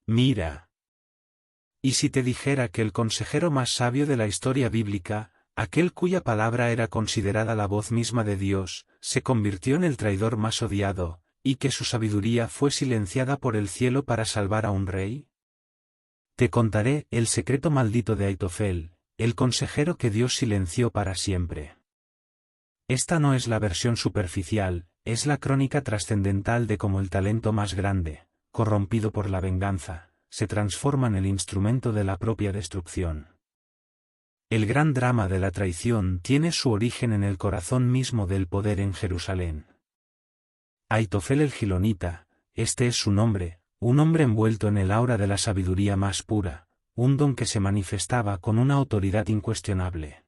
Mira. ¿Y si te dijera que el consejero más sabio de la historia bíblica, aquel cuya palabra era considerada la voz misma de Dios, se convirtió en el traidor más odiado, y que su sabiduría fue silenciada por el cielo para salvar a un rey? Te contaré el secreto maldito de Aitofel, el consejero que Dios silenció para siempre. Esta no es la versión superficial, es la crónica trascendental de cómo el talento más grande, corrompido por la venganza, se transforma en el instrumento de la propia destrucción. El gran drama de la traición tiene su origen en el corazón mismo del poder en Jerusalén. Aitofel el Gilonita, este es su nombre, un hombre envuelto en el aura de la sabiduría más pura, un don que se manifestaba con una autoridad incuestionable.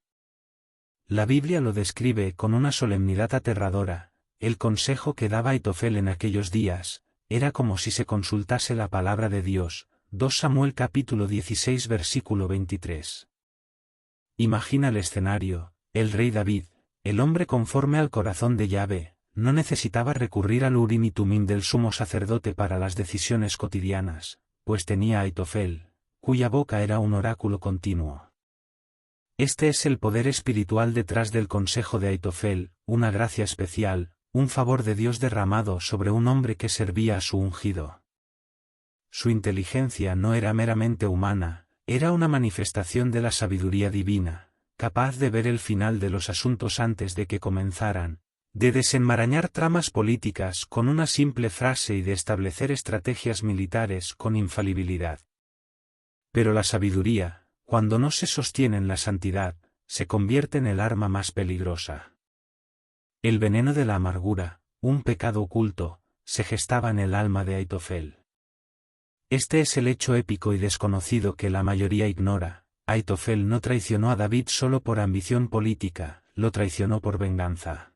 La Biblia lo describe con una solemnidad aterradora. El consejo que daba Aitofel en aquellos días, era como si se consultase la palabra de Dios. 2 Samuel capítulo 16 versículo 23. Imagina el escenario: el rey David, el hombre conforme al corazón de Yahvé, no necesitaba recurrir al Urim y Tumim del sumo sacerdote para las decisiones cotidianas, pues tenía a Aitofel, cuya boca era un oráculo continuo. Este es el poder espiritual detrás del consejo de Aitofel, una gracia especial, un favor de Dios derramado sobre un hombre que servía a su ungido. Su inteligencia no era meramente humana, era una manifestación de la sabiduría divina, capaz de ver el final de los asuntos antes de que comenzaran, de desenmarañar tramas políticas con una simple frase y de establecer estrategias militares con infalibilidad. Pero la sabiduría, cuando no se sostiene en la santidad, se convierte en el arma más peligrosa. El veneno de la amargura, un pecado oculto, se gestaba en el alma de Aitofel. Este es el hecho épico y desconocido que la mayoría ignora. Aitofel no traicionó a David solo por ambición política, lo traicionó por venganza.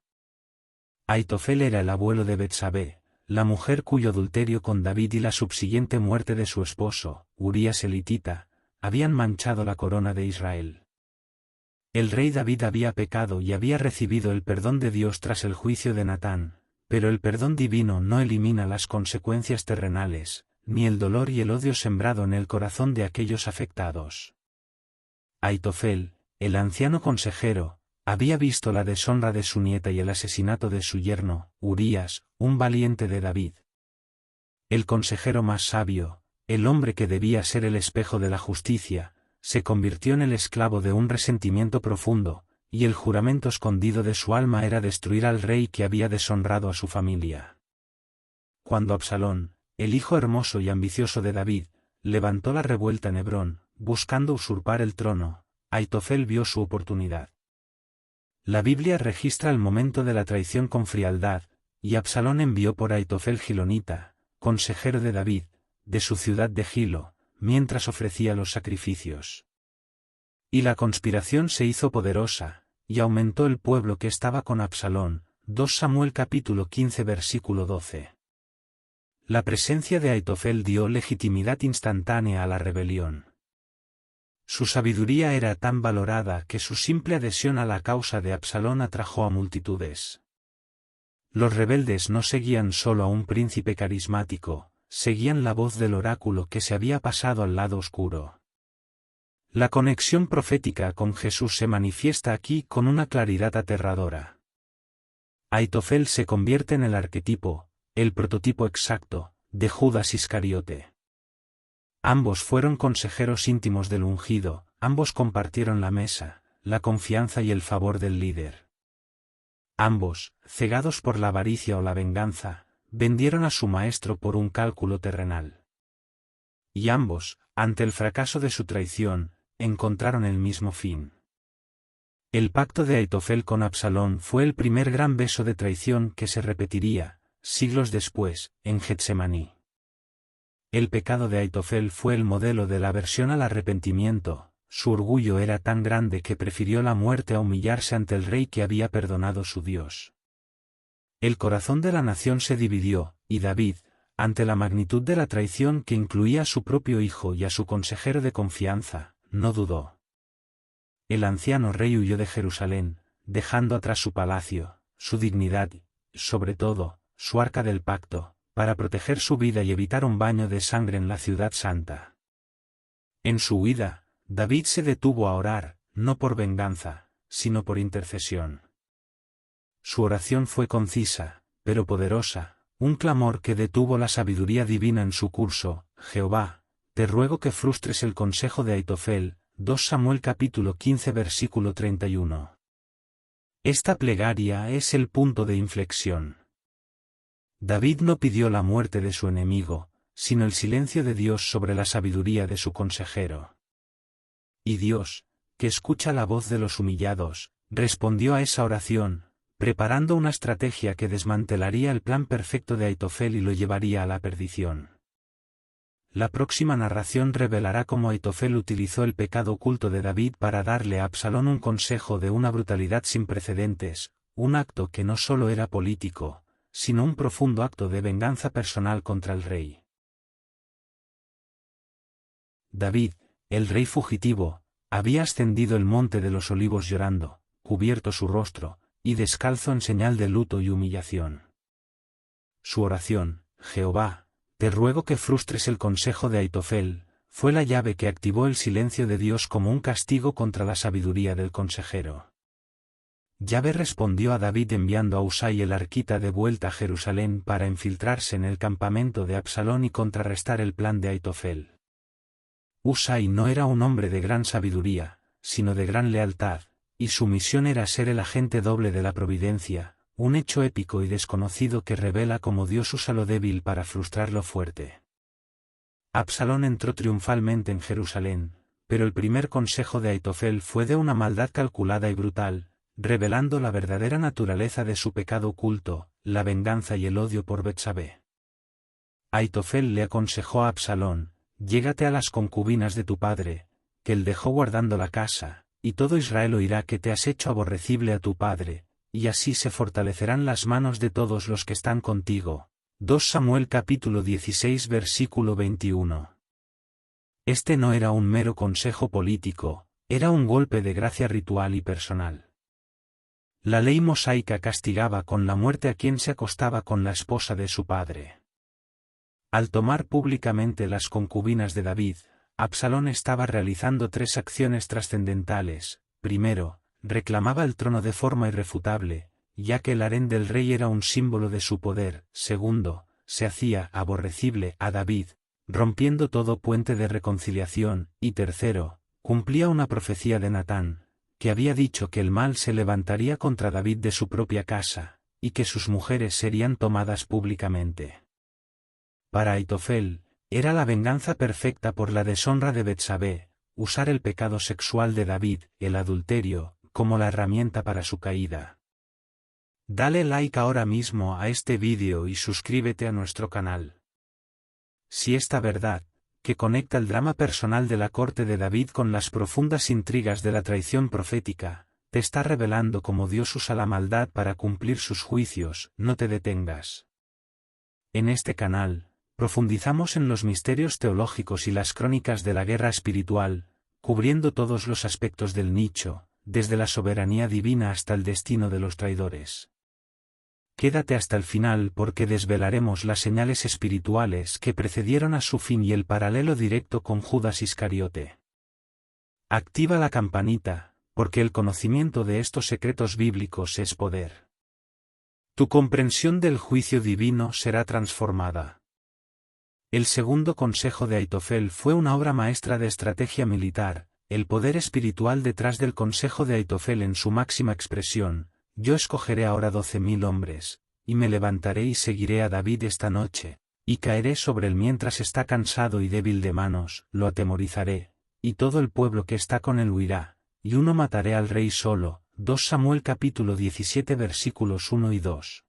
Aitofel era el abuelo de Betsabé, la mujer cuyo adulterio con David y la subsiguiente muerte de su esposo, Urías el hitita, habían manchado la corona de Israel. El rey David había pecado y había recibido el perdón de Dios tras el juicio de Natán, pero el perdón divino no elimina las consecuencias terrenales, ni el dolor y el odio sembrado en el corazón de aquellos afectados. Aitofel, el anciano consejero, había visto la deshonra de su nieta y el asesinato de su yerno, Urías, un valiente de David. El consejero más sabio, el hombre que debía ser el espejo de la justicia, se convirtió en el esclavo de un resentimiento profundo, y el juramento escondido de su alma era destruir al rey que había deshonrado a su familia. Cuando Absalón, el hijo hermoso y ambicioso de David, levantó la revuelta en Hebrón, buscando usurpar el trono, Aitofel vio su oportunidad. La Biblia registra el momento de la traición con frialdad, y Absalón envió por Aitofel Gilonita, consejero de David, de su ciudad de Gilo, mientras ofrecía los sacrificios. Y la conspiración se hizo poderosa, y aumentó el pueblo que estaba con Absalón. 2 Samuel capítulo 15 versículo 12. La presencia de Aitofel dio legitimidad instantánea a la rebelión. Su sabiduría era tan valorada que su simple adhesión a la causa de Absalón atrajo a multitudes. Los rebeldes no seguían solo a un príncipe carismático, seguían la voz del oráculo que se había pasado al lado oscuro. La conexión profética con Jesús se manifiesta aquí con una claridad aterradora. Aitofel se convierte en el arquetipo, el prototipo exacto, de Judas Iscariote. Ambos fueron consejeros íntimos del ungido, ambos compartieron la mesa, la confianza y el favor del líder. Ambos, cegados por la avaricia o la venganza, vendieron a su maestro por un cálculo terrenal. Y ambos, ante el fracaso de su traición, encontraron el mismo fin. El pacto de Aitofel con Absalón fue el primer gran beso de traición que se repetiría, siglos después, en Getsemaní. El pecado de Aitofel fue el modelo de la aversión al arrepentimiento. Su orgullo era tan grande que prefirió la muerte a humillarse ante el rey que había perdonado su Dios. El corazón de la nación se dividió, y David, ante la magnitud de la traición que incluía a su propio hijo y a su consejero de confianza, no dudó. El anciano rey huyó de Jerusalén, dejando atrás su palacio, su dignidad y, sobre todo, su arca del pacto, para proteger su vida y evitar un baño de sangre en la ciudad santa. En su huida, David se detuvo a orar, no por venganza, sino por intercesión. Su oración fue concisa, pero poderosa, un clamor que detuvo la sabiduría divina en su curso. Jehová, te ruego que frustres el consejo de Aitofel. 2 Samuel capítulo 15 versículo 31. Esta plegaria es el punto de inflexión. David no pidió la muerte de su enemigo, sino el silencio de Dios sobre la sabiduría de su consejero. Y Dios, que escucha la voz de los humillados, respondió a esa oración, preparando una estrategia que desmantelaría el plan perfecto de Aitofel y lo llevaría a la perdición. La próxima narración revelará cómo Aitofel utilizó el pecado oculto de David para darle a Absalón un consejo de una brutalidad sin precedentes, un acto que no solo era político, sino un profundo acto de venganza personal contra el rey. David, el rey fugitivo, había ascendido el monte de los olivos llorando, cubierto su rostro, y descalzo en señal de luto y humillación. Su oración, Jehová, te ruego que frustres el consejo de Aitofel, fue la llave que activó el silencio de Dios como un castigo contra la sabiduría del consejero. Yahvé respondió a David enviando a Husai el arquita de vuelta a Jerusalén para infiltrarse en el campamento de Absalón y contrarrestar el plan de Aitofel. Husai no era un hombre de gran sabiduría, sino de gran lealtad, y su misión era ser el agente doble de la providencia, un hecho épico y desconocido que revela cómo Dios usa lo débil para frustrar lo fuerte. Absalón entró triunfalmente en Jerusalén, pero el primer consejo de Aitofel fue de una maldad calculada y brutal, revelando la verdadera naturaleza de su pecado oculto, la venganza y el odio por Betsabé. Aitofel le aconsejó a Absalón: llégate a las concubinas de tu padre, que él dejó guardando la casa, y todo Israel oirá que te has hecho aborrecible a tu padre, y así se fortalecerán las manos de todos los que están contigo. 2 Samuel capítulo 16 versículo 21. Este no era un mero consejo político, era un golpe de gracia ritual y personal. La ley mosaica castigaba con la muerte a quien se acostaba con la esposa de su padre. Al tomar públicamente las concubinas de David, Absalón estaba realizando 3 acciones trascendentales. Primero, reclamaba el trono de forma irrefutable, ya que el harén del rey era un símbolo de su poder. Segundo, se hacía aborrecible a David, rompiendo todo puente de reconciliación. Y tercero, cumplía una profecía de Natán, que había dicho que el mal se levantaría contra David de su propia casa, y que sus mujeres serían tomadas públicamente. Para Aitofel, era la venganza perfecta por la deshonra de Betsabé, usar el pecado sexual de David, el adulterio, como la herramienta para su caída. Dale like ahora mismo a este vídeo y suscríbete a nuestro canal. Si esta verdad, que conecta el drama personal de la corte de David con las profundas intrigas de la traición profética, te está revelando cómo Dios usa la maldad para cumplir sus juicios, no te detengas. En este canal, profundizamos en los misterios teológicos y las crónicas de la guerra espiritual, cubriendo todos los aspectos del nicho, desde la soberanía divina hasta el destino de los traidores. Quédate hasta el final porque desvelaremos las señales espirituales que precedieron a su fin y el paralelo directo con Judas Iscariote. Activa la campanita, porque el conocimiento de estos secretos bíblicos es poder. Tu comprensión del juicio divino será transformada. El segundo consejo de Aitofel fue una obra maestra de estrategia militar, el poder espiritual detrás del consejo de Aitofel en su máxima expresión: yo escogeré ahora 12.000 hombres, y me levantaré y seguiré a David esta noche, y caeré sobre él mientras está cansado y débil de manos, lo atemorizaré, y todo el pueblo que está con él huirá, y uno mataré al rey solo. 2 Samuel capítulo 17 versículos 1 y 2.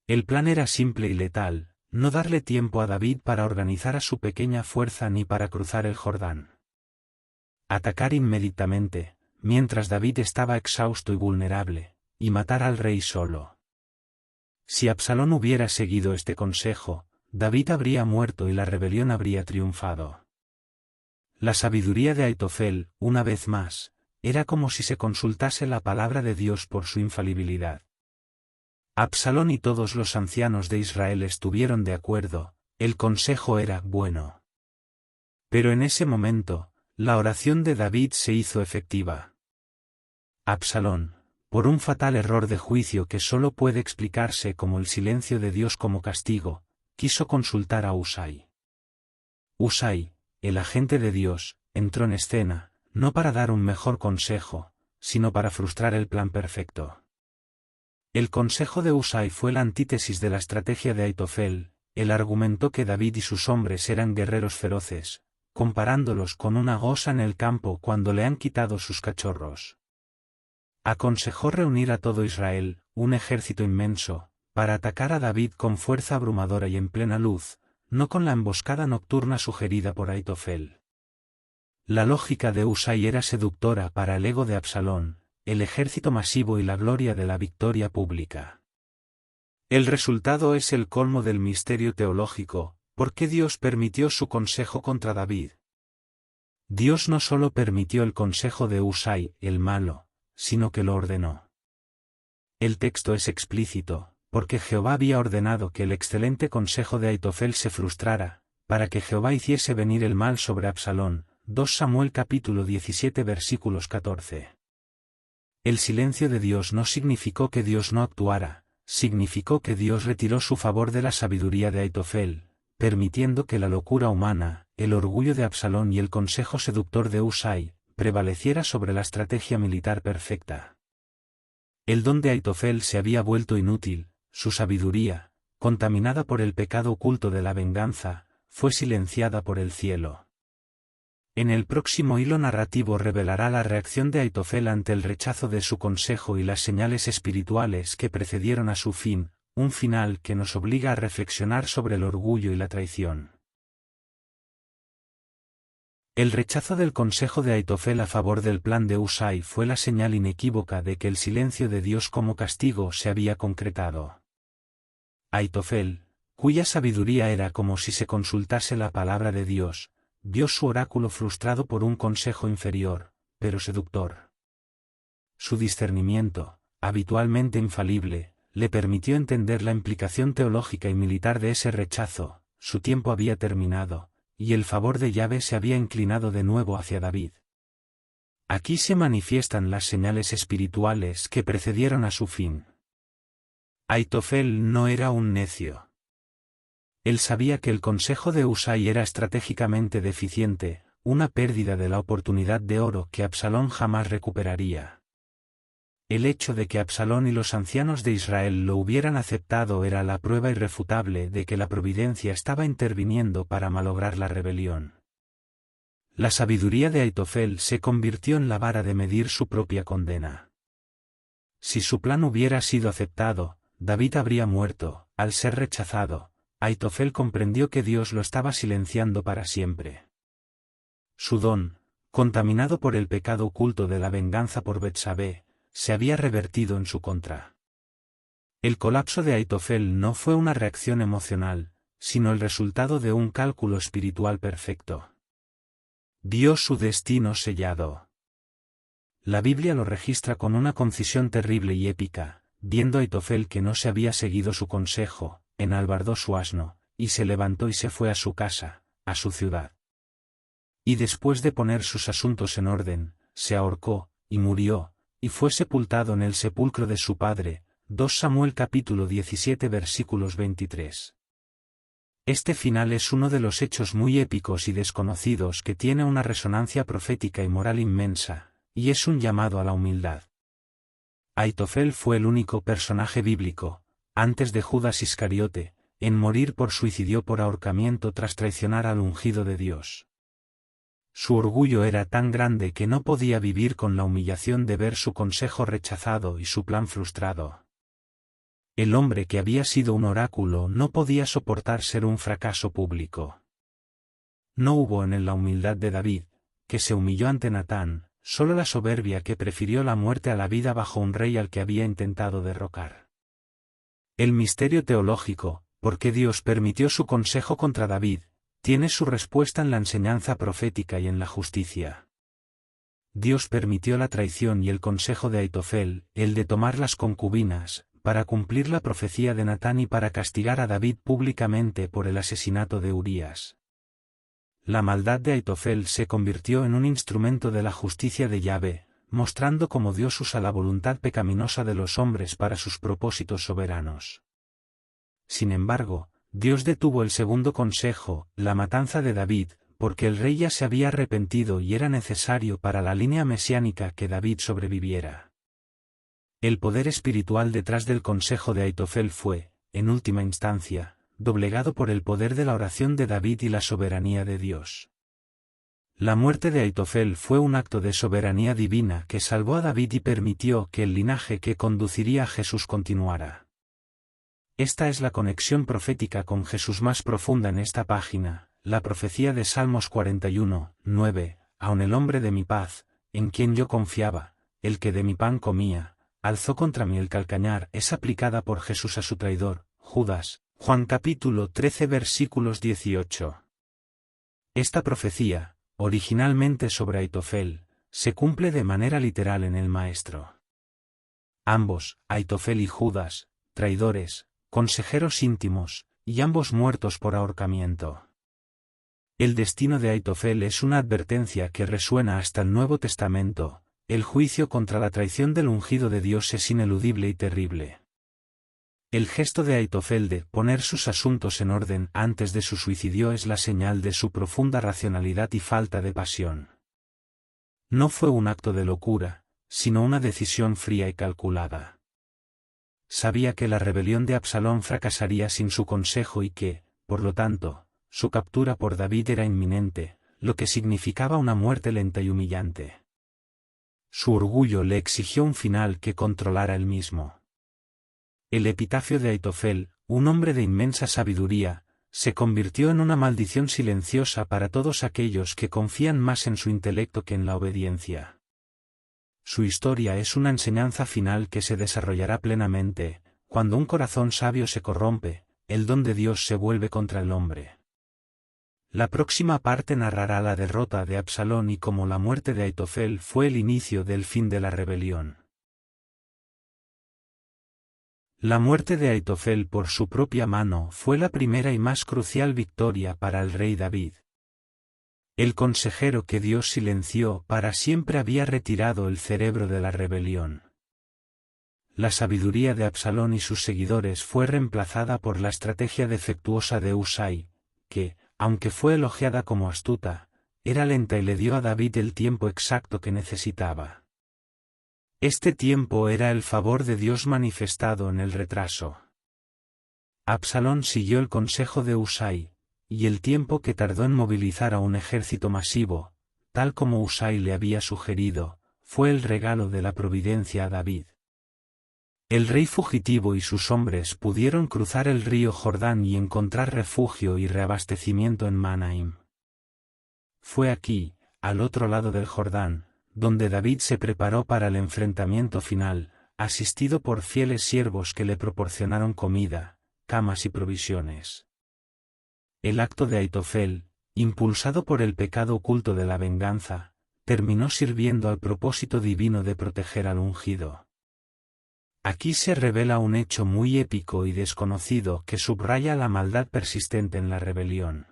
El plan era simple y letal: no darle tiempo a David para organizar a su pequeña fuerza ni para cruzar el Jordán. Atacar inmediatamente, mientras David estaba exhausto y vulnerable, y matar al rey solo. Si Absalón hubiera seguido este consejo, David habría muerto y la rebelión habría triunfado. La sabiduría de Aitofel, una vez más, era como si se consultase la palabra de Dios por su infalibilidad. Absalón y todos los ancianos de Israel estuvieron de acuerdo, el consejo era bueno. Pero en ese momento, la oración de David se hizo efectiva. Absalón, por un fatal error de juicio que solo puede explicarse como el silencio de Dios como castigo, quiso consultar a Husai. Husai, el agente de Dios, entró en escena, no para dar un mejor consejo, sino para frustrar el plan perfecto. El consejo de Husai fue la antítesis de la estrategia de Aitofel. Él argumentó que David y sus hombres eran guerreros feroces, comparándolos con una gosa en el campo cuando le han quitado sus cachorros. Aconsejó reunir a todo Israel, un ejército inmenso, para atacar a David con fuerza abrumadora y en plena luz, no con la emboscada nocturna sugerida por Aitofel. La lógica de Husai era seductora para el ego de Absalón, el ejército masivo y la gloria de la victoria pública. El resultado es el colmo del misterio teológico. ¿Por qué Dios permitió su consejo contra David? Dios no solo permitió el consejo de Husai, el malo, sino que lo ordenó. El texto es explícito, porque Jehová había ordenado que el excelente consejo de Aitofel se frustrara, para que Jehová hiciese venir el mal sobre Absalón. 2 Samuel capítulo 17 versículos 14. El silencio de Dios no significó que Dios no actuara, significó que Dios retiró su favor de la sabiduría de Aitofel, permitiendo que la locura humana, el orgullo de Absalón y el consejo seductor de Husai, prevaleciera sobre la estrategia militar perfecta. El don de Aitofel se había vuelto inútil, su sabiduría, contaminada por el pecado oculto de la venganza, fue silenciada por el cielo. En el próximo hilo narrativo revelará la reacción de Aitofel ante el rechazo de su consejo y las señales espirituales que precedieron a su fin, un final que nos obliga a reflexionar sobre el orgullo y la traición. El rechazo del consejo de Aitofel a favor del plan de Husai fue la señal inequívoca de que el silencio de Dios como castigo se había concretado. Aitofel, cuya sabiduría era como si se consultase la palabra de Dios, vio su oráculo frustrado por un consejo inferior, pero seductor. Su discernimiento, habitualmente infalible, le permitió entender la implicación teológica y militar de ese rechazo. Su tiempo había terminado, y el favor de Yahvé se había inclinado de nuevo hacia David. Aquí se manifiestan las señales espirituales que precedieron a su fin. Aitofel no era un necio. Él sabía que el consejo de Husai era estratégicamente deficiente, una pérdida de la oportunidad de oro que Absalón jamás recuperaría. El hecho de que Absalón y los ancianos de Israel lo hubieran aceptado era la prueba irrefutable de que la providencia estaba interviniendo para malograr la rebelión. La sabiduría de Aitofel se convirtió en la vara de medir su propia condena. Si su plan hubiera sido aceptado, David habría muerto. Al ser rechazado, Aitofel comprendió que Dios lo estaba silenciando para siempre. Su don, contaminado por el pecado oculto de la venganza por Betsabé, se había revertido en su contra. El colapso de Aitofel no fue una reacción emocional, sino el resultado de un cálculo espiritual perfecto. Vio su destino sellado. La Biblia lo registra con una concisión terrible y épica. Viendo Aitofel que no se había seguido su consejo, enalbardó su asno, y se levantó y se fue a su casa, a su ciudad. Y después de poner sus asuntos en orden, se ahorcó, y murió, y fue sepultado en el sepulcro de su padre. 2 Samuel capítulo 17 versículos 23. Este final es uno de los hechos muy épicos y desconocidos que tiene una resonancia profética y moral inmensa, y es un llamado a la humildad. Aitofel fue el único personaje bíblico, antes de Judas Iscariote, en morir por suicidio por ahorcamiento tras traicionar al ungido de Dios. Su orgullo era tan grande que no podía vivir con la humillación de ver su consejo rechazado y su plan frustrado. El hombre que había sido un oráculo no podía soportar ser un fracaso público. No hubo en él la humildad de David, que se humilló ante Natán, solo la soberbia que prefirió la muerte a la vida bajo un rey al que había intentado derrocar. El misterio teológico, ¿por qué Dios permitió su consejo contra David?, tiene su respuesta en la enseñanza profética y en la justicia. Dios permitió la traición y el consejo de Aitofel, el de tomar las concubinas, para cumplir la profecía de Natán y para castigar a David públicamente por el asesinato de Urías. La maldad de Aitofel se convirtió en un instrumento de la justicia de Yahvé, mostrando cómo Dios usa la voluntad pecaminosa de los hombres para sus propósitos soberanos. Sin embargo, Dios detuvo el segundo consejo, la matanza de David, porque el rey ya se había arrepentido y era necesario para la línea mesiánica que David sobreviviera. El poder espiritual detrás del consejo de Aitofel fue, en última instancia, doblegado por el poder de la oración de David y la soberanía de Dios. La muerte de Aitofel fue un acto de soberanía divina que salvó a David y permitió que el linaje que conduciría a Jesús continuara. Esta es la conexión profética con Jesús más profunda en esta página, la profecía de Salmos 41, 9, aun el hombre de mi paz, en quien yo confiaba, el que de mi pan comía, alzó contra mí el calcañar, es aplicada por Jesús a su traidor, Judas, Juan capítulo 13 versículos 18. Esta profecía, originalmente sobre Aitofel, se cumple de manera literal en el Maestro. Ambos, Aitofel y Judas, traidores, consejeros íntimos, y ambos muertos por ahorcamiento. El destino de Aitofel es una advertencia que resuena hasta el Nuevo Testamento, el juicio contra la traición del ungido de Dios es ineludible y terrible. El gesto de Aitofel de poner sus asuntos en orden antes de su suicidio es la señal de su profunda racionalidad y falta de pasión. No fue un acto de locura, sino una decisión fría y calculada. Sabía que la rebelión de Absalón fracasaría sin su consejo y que, por lo tanto, su captura por David era inminente, lo que significaba una muerte lenta y humillante. Su orgullo le exigió un final que controlara él mismo. El epitafio de Aitofel, un hombre de inmensa sabiduría, se convirtió en una maldición silenciosa para todos aquellos que confían más en su intelecto que en la obediencia. Su historia es una enseñanza final que se desarrollará plenamente, cuando un corazón sabio se corrompe, el don de Dios se vuelve contra el hombre. La próxima parte narrará la derrota de Absalón y cómo la muerte de Aitofel fue el inicio del fin de la rebelión. La muerte de Aitofel por su propia mano fue la primera y más crucial victoria para el rey David. El consejero que Dios silenció para siempre había retirado el cerebro de la rebelión. La sabiduría de Absalón y sus seguidores fue reemplazada por la estrategia defectuosa de Husai, que, aunque fue elogiada como astuta, era lenta y le dio a David el tiempo exacto que necesitaba. Este tiempo era el favor de Dios manifestado en el retraso. Absalón siguió el consejo de Husai, y el tiempo que tardó en movilizar a un ejército masivo, tal como Husai le había sugerido, fue el regalo de la providencia a David. El rey fugitivo y sus hombres pudieron cruzar el río Jordán y encontrar refugio y reabastecimiento en Mahanaim. Fue aquí, al otro lado del Jordán, donde David se preparó para el enfrentamiento final, asistido por fieles siervos que le proporcionaron comida, camas y provisiones. El acto de Aitofel, impulsado por el pecado oculto de la venganza, terminó sirviendo al propósito divino de proteger al ungido. Aquí se revela un hecho muy épico y desconocido que subraya la maldad persistente en la rebelión.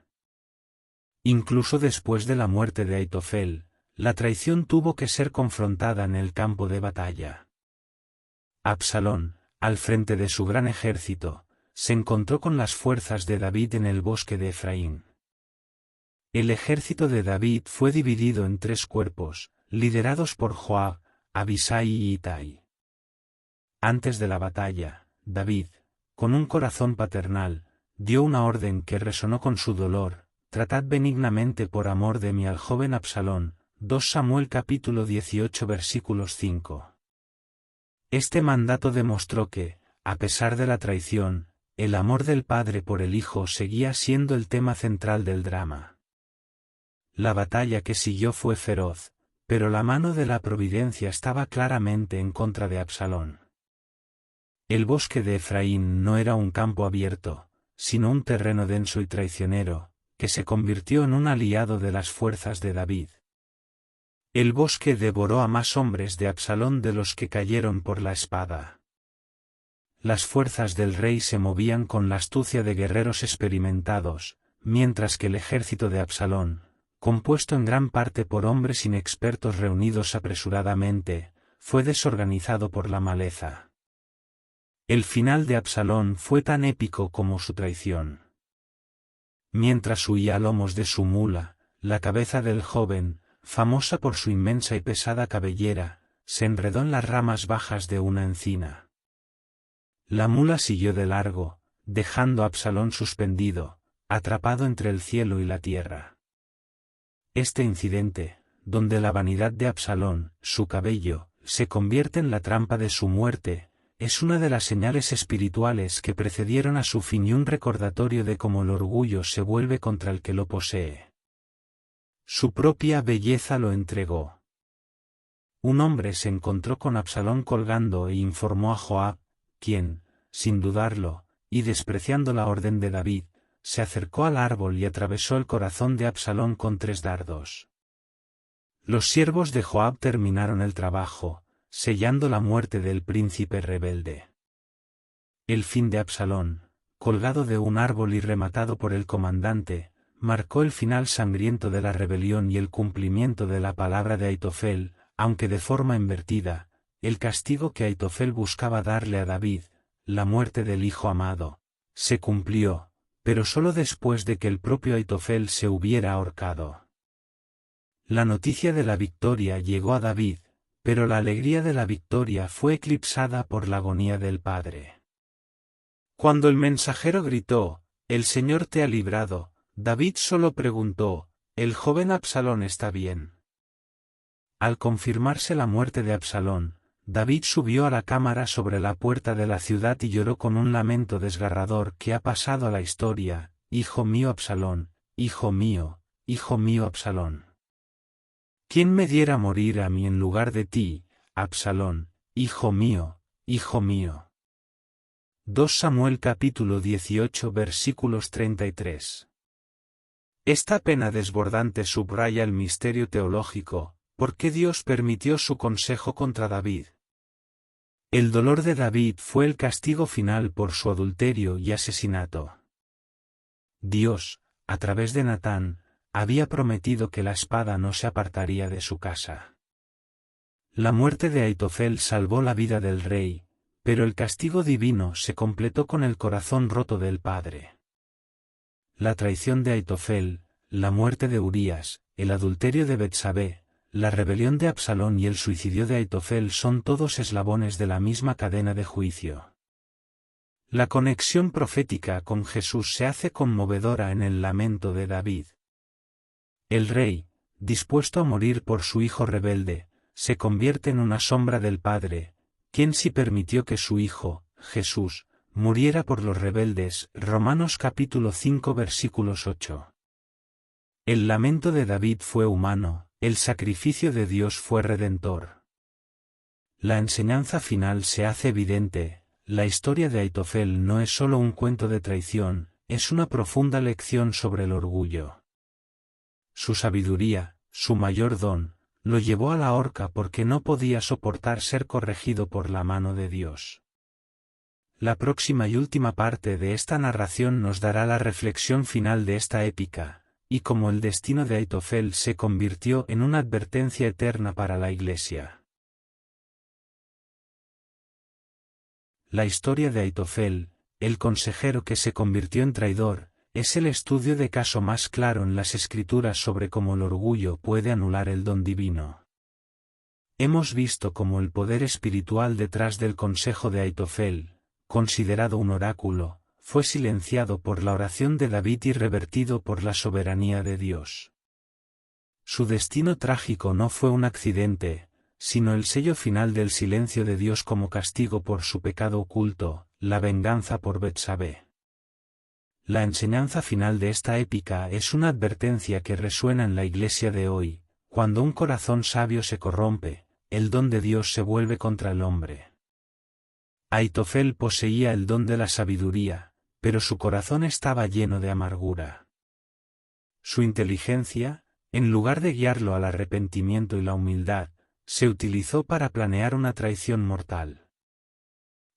Incluso después de la muerte de Aitofel, la traición tuvo que ser confrontada en el campo de batalla. Absalón, al frente de su gran ejército, se encontró con las fuerzas de David en el bosque de Efraín. El ejército de David fue dividido en 3 cuerpos, liderados por Joab, Abisai y Itai. Antes de la batalla, David, con un corazón paternal, dio una orden que resonó con su dolor: tratad benignamente por amor de mí al joven Absalón. 2 Samuel capítulo 18 versículos 5. Este mandato demostró que, a pesar de la traición, el amor del padre por el hijo seguía siendo el tema central del drama. La batalla que siguió fue feroz, pero la mano de la providencia estaba claramente en contra de Absalón. El bosque de Efraín no era un campo abierto, sino un terreno denso y traicionero, que se convirtió en un aliado de las fuerzas de David. El bosque devoró a más hombres de Absalón de los que cayeron por la espada. Las fuerzas del rey se movían con la astucia de guerreros experimentados, mientras que el ejército de Absalón, compuesto en gran parte por hombres inexpertos reunidos apresuradamente, fue desorganizado por la maleza. El final de Absalón fue tan épico como su traición. Mientras huía a lomos de su mula, la cabeza del joven, famosa por su inmensa y pesada cabellera, se enredó en las ramas bajas de una encina. La mula siguió de largo, dejando a Absalón suspendido, atrapado entre el cielo y la tierra. Este incidente, donde la vanidad de Absalón, su cabello, se convierte en la trampa de su muerte, es una de las señales espirituales que precedieron a su fin y un recordatorio de cómo el orgullo se vuelve contra el que lo posee. Su propia belleza lo entregó. Un hombre se encontró con Absalón colgando e informó a Joab, quien, sin dudarlo, y despreciando la orden de David, se acercó al árbol y atravesó el corazón de Absalón con 3 dardos. Los siervos de Joab terminaron el trabajo, sellando la muerte del príncipe rebelde. El fin de Absalón, colgado de un árbol y rematado por el comandante, marcó el final sangriento de la rebelión y el cumplimiento de la palabra de Aitofel, aunque de forma invertida, el castigo que Aitofel buscaba darle a David, la muerte del hijo amado, se cumplió, pero solo después de que el propio Aitofel se hubiera ahorcado. La noticia de la victoria llegó a David, pero la alegría de la victoria fue eclipsada por la agonía del padre. Cuando el mensajero gritó, «El Señor te ha librado», David solo preguntó, «¿El joven Absalón está bien?». Al confirmarse la muerte de Absalón, David subió a la cámara sobre la puerta de la ciudad y lloró con un lamento desgarrador que ha pasado a la historia, «Hijo mío Absalón, hijo mío Absalón. ¿Quién me diera morir a mí en lugar de ti, Absalón, hijo mío, hijo mío?». 2 Samuel capítulo 18 versículos 33. Esta pena desbordante subraya el misterio teológico, ¿por qué Dios permitió su consejo contra David? El dolor de David fue el castigo final por su adulterio y asesinato. Dios, a través de Natán, había prometido que la espada no se apartaría de su casa. La muerte de Aitofel salvó la vida del rey, pero el castigo divino se completó con el corazón roto del padre. La traición de Aitofel, la muerte de Urías, el adulterio de Betsabé, la rebelión de Absalón y el suicidio de Aitofel son todos eslabones de la misma cadena de juicio. La conexión profética con Jesús se hace conmovedora en el lamento de David. El rey, dispuesto a morir por su hijo rebelde, se convierte en una sombra del Padre, quien sí permitió que su hijo, Jesús, muriera por los rebeldes. Romanos capítulo 5 versículos 8. El lamento de David fue humano, el sacrificio de Dios fue redentor. La enseñanza final se hace evidente, la historia de Aitofel no es solo un cuento de traición, es una profunda lección sobre el orgullo. Su sabiduría, su mayor don, lo llevó a la horca porque no podía soportar ser corregido por la mano de Dios. La próxima y última parte de esta narración nos dará la reflexión final de esta épica, y cómo el destino de Aitofel se convirtió en una advertencia eterna para la Iglesia. La historia de Aitofel, el consejero que se convirtió en traidor, es el estudio de caso más claro en las Escrituras sobre cómo el orgullo puede anular el don divino. Hemos visto cómo el poder espiritual detrás del consejo de Aitofel, considerado un oráculo, fue silenciado por la oración de David y revertido por la soberanía de Dios. Su destino trágico no fue un accidente, sino el sello final del silencio de Dios como castigo por su pecado oculto, la venganza por Betsabé. La enseñanza final de esta épica es una advertencia que resuena en la Iglesia de hoy: cuando un corazón sabio se corrompe, el don de Dios se vuelve contra el hombre. Aitofel poseía el don de la sabiduría, pero su corazón estaba lleno de amargura. Su inteligencia, en lugar de guiarlo al arrepentimiento y la humildad, se utilizó para planear una traición mortal.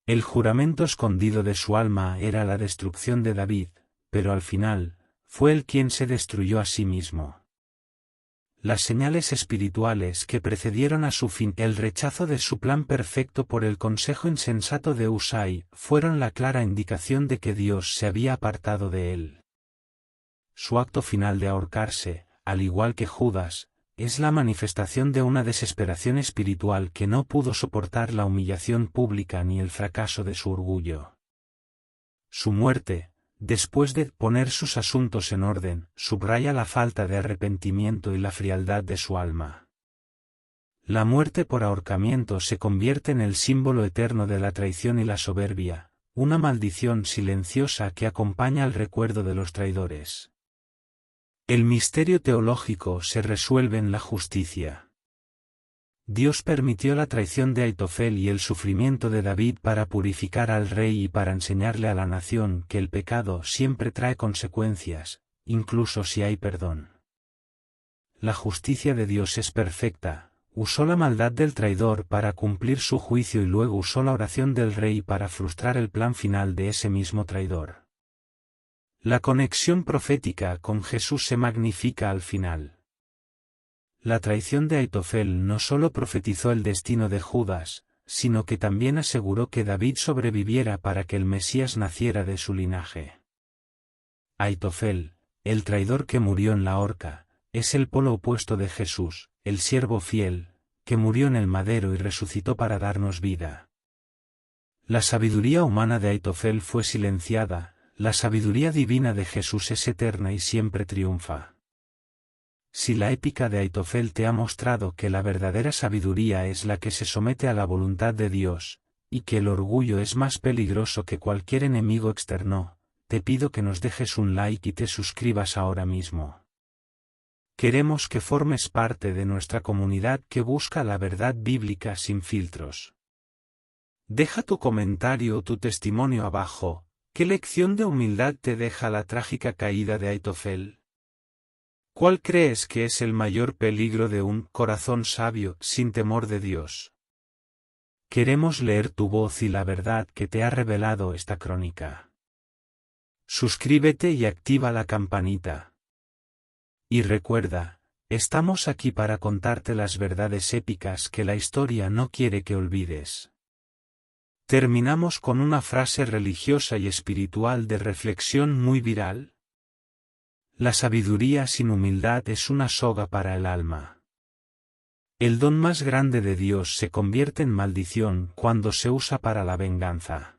El juramento escondido de su alma era la destrucción de David, pero al final, fue él quien se destruyó a sí mismo. Las señales espirituales que precedieron a su fin, el rechazo de su plan perfecto por el consejo insensato de Husai, fueron la clara indicación de que Dios se había apartado de él. Su acto final de ahorcarse, al igual que Judas, es la manifestación de una desesperación espiritual que no pudo soportar la humillación pública ni el fracaso de su orgullo. Su muerte, después de poner sus asuntos en orden, subraya la falta de arrepentimiento y la frialdad de su alma. La muerte por ahorcamiento se convierte en el símbolo eterno de la traición y la soberbia, una maldición silenciosa que acompaña al recuerdo de los traidores. El misterio teológico se resuelve en la justicia. Dios permitió la traición de Aitofel y el sufrimiento de David para purificar al rey y para enseñarle a la nación que el pecado siempre trae consecuencias, incluso si hay perdón. La justicia de Dios es perfecta, usó la maldad del traidor para cumplir su juicio y luego usó la oración del rey para frustrar el plan final de ese mismo traidor. La conexión profética con Jesús se magnifica al final. La traición de Aitofel no solo profetizó el destino de Judas, sino que también aseguró que David sobreviviera para que el Mesías naciera de su linaje. Aitofel, el traidor que murió en la horca, es el polo opuesto de Jesús, el siervo fiel, que murió en el madero y resucitó para darnos vida. La sabiduría humana de Aitofel fue silenciada, la sabiduría divina de Jesús es eterna y siempre triunfa. Si la épica de Aitofel te ha mostrado que la verdadera sabiduría es la que se somete a la voluntad de Dios, y que el orgullo es más peligroso que cualquier enemigo externo, te pido que nos dejes un like y te suscribas ahora mismo. Queremos que formes parte de nuestra comunidad que busca la verdad bíblica sin filtros. Deja tu comentario o tu testimonio abajo. ¿Qué lección de humildad te deja la trágica caída de Aitofel? ¿Cuál crees que es el mayor peligro de un corazón sabio sin temor de Dios? Queremos leer tu voz y la verdad que te ha revelado esta crónica. Suscríbete y activa la campanita. Y recuerda, estamos aquí para contarte las verdades épicas que la historia no quiere que olvides. Terminamos con una frase religiosa y espiritual de reflexión muy viral. La sabiduría sin humildad es una soga para el alma. El don más grande de Dios se convierte en maldición cuando se usa para la venganza.